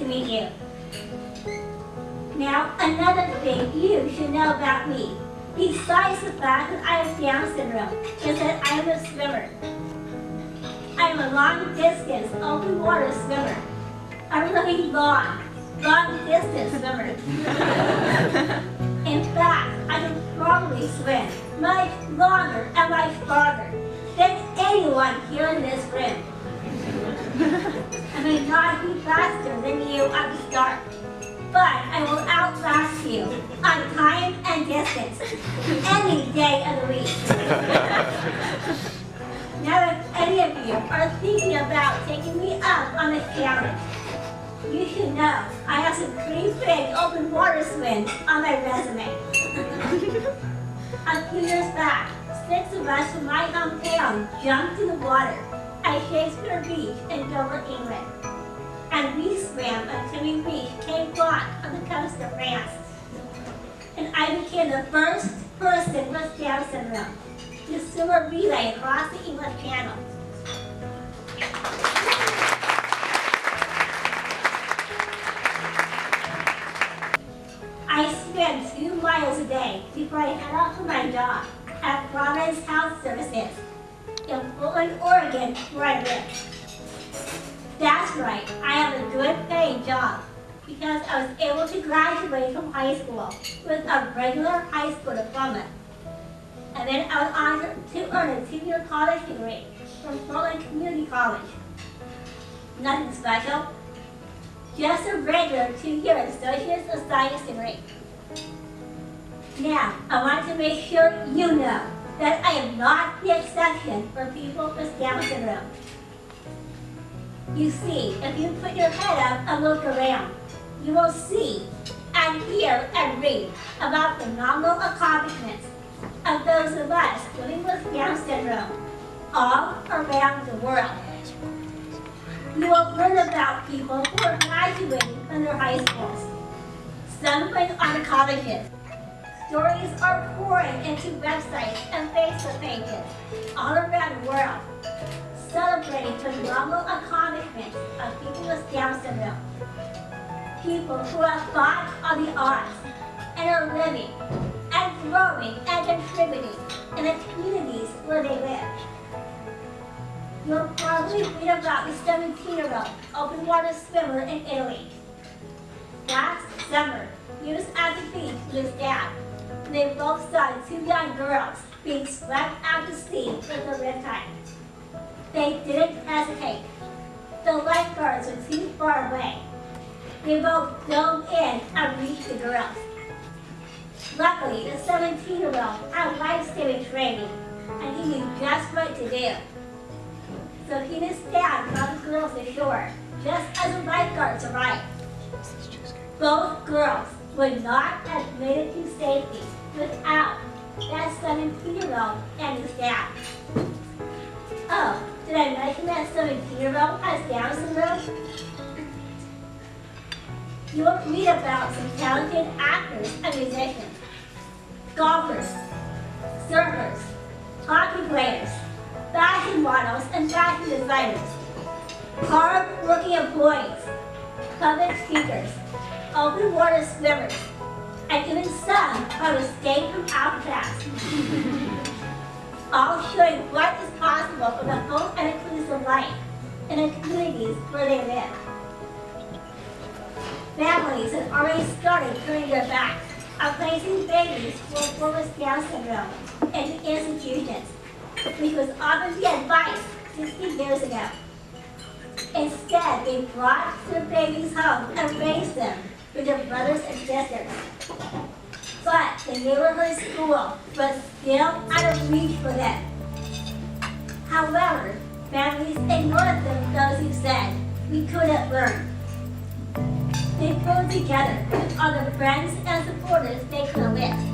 meet you. Now, another thing you should know about me, besides the fact that I have Down syndrome, is that I am a swimmer. I am a long-distance, open water swimmer. A really long-distance swimmer. In fact, I can probably swim much longer and much farther than anyone here in this room. I may not be faster than you at the start, but I will outlast you on time and distance any day of the week. Now, if any of you are thinking about taking me up on a challenge, you should know I have some pretty big open water swims on my resume. A few years back, 6 of us from my hometown jumped in the water at Shakespeare Beach in Dover, England. And we swam until we reached Cape Blanc on the coast of France. And I became the first person with Down syndrome to swim a relay across the English Channel. I swim 2 miles a day before I head off for my job at Providence Health Services in Portland, Oregon, where I live. That's right, I have a good paying job because I was able to graduate from high school with a regular high school diploma. And then I was honored to earn a 2-year college degree from Portland Community College. Nothing special, just a regular 2-year Associate of Science degree. Now, I want to make sure you know that I am not the exception for people with Down syndrome. You see, if you put your head up and look around, you will see and hear and read about the phenomenal accomplishments of those of us living with Down syndrome all around the world. You will learn about people who are graduating from their high schools, some going on to colleges. Stories are pouring into websites and Facebook pages all around the world, celebrating the phenomenal accomplishments of people with Down syndrome. People who have fought on the odds and are living and growing and contributing in the communities where they live. You'll probably read about the 17-year-old open water swimmer in Italy. Last summer, he was at the beach with his dad. They both saw 2 young girls being swept out to sea with a riptide. They didn't hesitate. The lifeguards were too far away. They both dove in and reached the girls. Luckily, the 17-year-old had life-saving training, and he knew just what to do. So he and his dad brought the girls ashore, just as the lifeguards arrived. Both girls would not have made it to safety without that 17-year-old and his dad. Oh, did I mention that 17-year-old has Down syndrome? You will read about some talented actors and musicians, golfers, surfers, hockey players, fashion models and fashion designers, hard-working employees, public speakers, open water swimmers, and even some who escaped from Alcatraz. All showing what is possible with a full and inclusive life in the communities where they live. Families have already started turning their backs on placing babies with Down syndrome into institutions, which was often the advice 60 years ago. Instead, they brought their babies home and raised them with their brothers and sisters. But the neighborhood school was still out of reach for them. However, families ignored those who said, "We couldn't learn." They pulled together with all the friends and supporters they could list.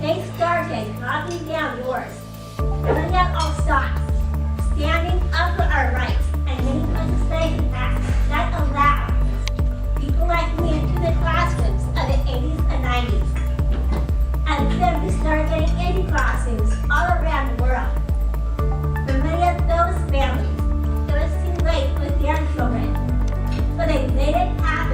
They started knocking down doors, pulling out all stops, standing up for our rights, and getting legislation passed that allowed people like me into the classrooms of the 80s and 90s. And then we started getting into classrooms all around the world. For many of those families, it was too late with their children, but they made it happen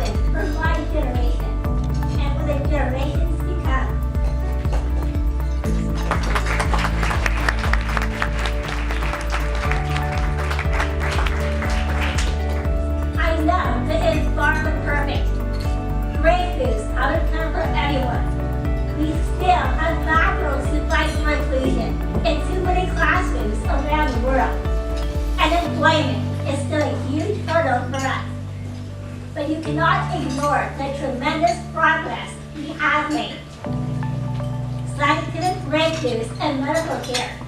cannot ignore the tremendous progress we have made. Scientific breakthroughs in medical care,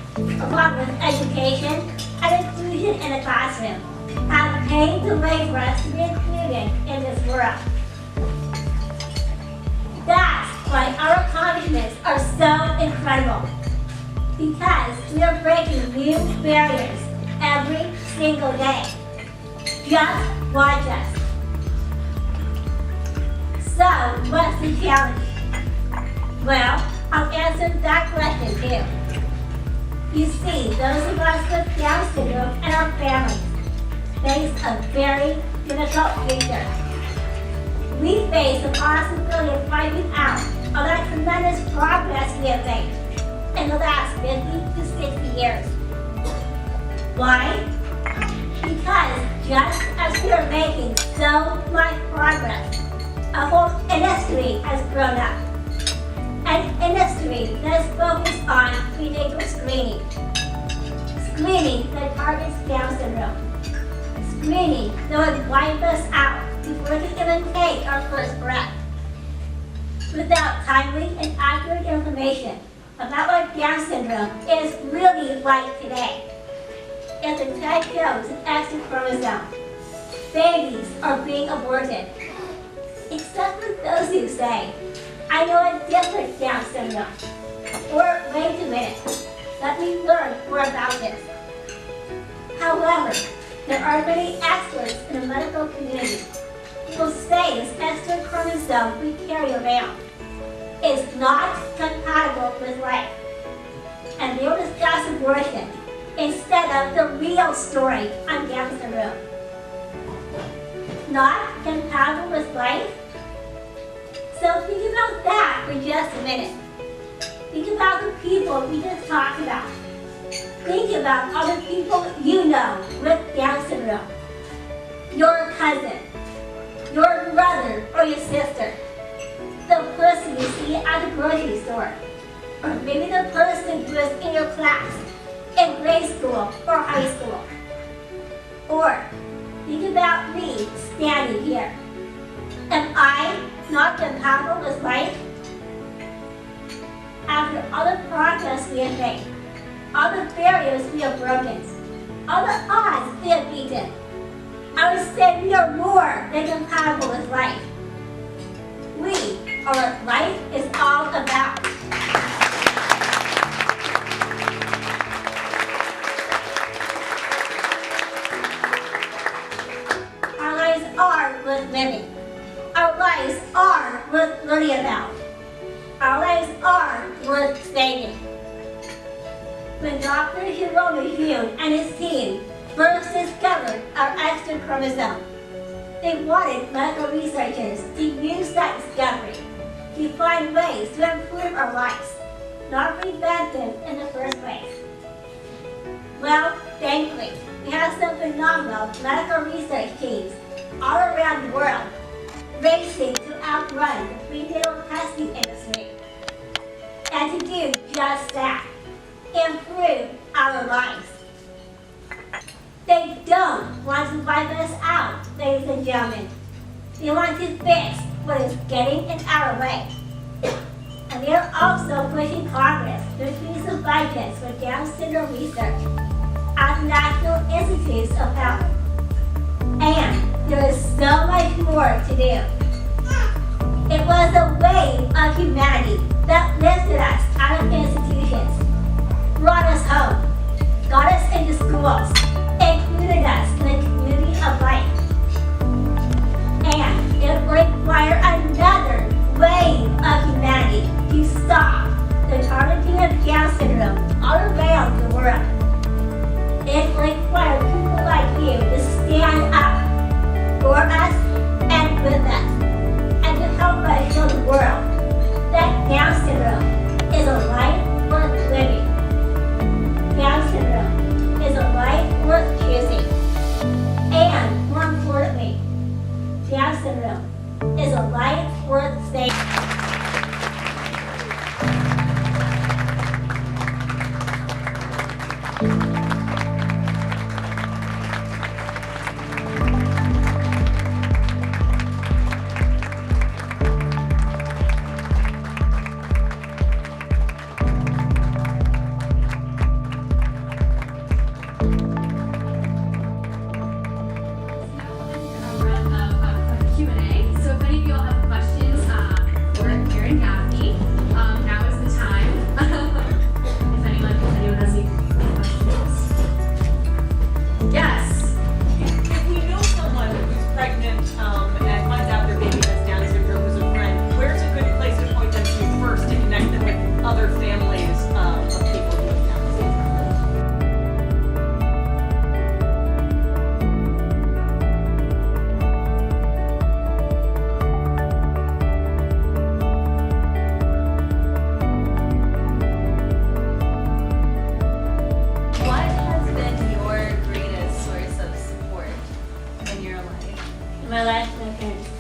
along with education and inclusion in the classroom, have paved the way for us to be included in this world. That's why our accomplishments are so incredible, because we are breaking new barriers every single day. Just watch us. So, what's the challenge? Well, I'll answer that question too. You see, those of us with Down syndrome and our families face a very difficult future. We face the possibility of finding out all that tremendous progress we have made in the last 50 to 60 years. Why? Because just as we are making so much progress, a whole industry has grown up. An industry that is focused on prenatal screening. Screening that targets Down syndrome. Screening that would wipe us out before we even take our first breath. Without timely and accurate information about what Down syndrome is really like today. If the test shows an extra chromosome, babies are being aborted. Except for those who say, I know a different Down syndrome. Or, wait a minute, let me learn more about this. However, there are many experts in the medical community who will say this extra chromosome we carry around is not compatible with life. And they will discuss abortion instead of the real story on Down syndrome. Not compatible with life? So think about that for just a minute. Think about the people we just talked about. Think about other people you know with Down syndrome. Your cousin, your brother or your sister, the person you see at the grocery store, or maybe the person who is in your class in grade school or high school. Or think about me standing here. Am I not compatible with life? After all the progress we have made, all the barriers we have broken, all the odds we have beaten, I would say we are more than compatible with life. We are what life is all about. Our lives are worth living. Our lives are worth learning about. Our lives are worth saving. When Dr. Hiromi Hyun and his team first discovered our extra chromosome, they wanted medical researchers to use that discovery to find ways to improve our lives, not prevent them in the first place. Well, thankfully, we have some phenomenal medical research teams all around the world racing to outrun the prenatal testing industry. And to do just that, improve our lives. They don't want to wipe us out, ladies and gentlemen. They want to fix what is getting in our way. And they are also pushing Congress to increase the budgets for Down syndrome research at the National Institutes of Health. And there is so much more to do. It was a wave of humanity that lifted us out of institutions, brought us home, got us into schools, included us in the community of life. And it will require another wave of humanity to stop the targeting of Down syndrome all around the world. It will require people like you to stand up for us and with us, and to help us show the world that Down syndrome is a life in your life? In my life, my parents.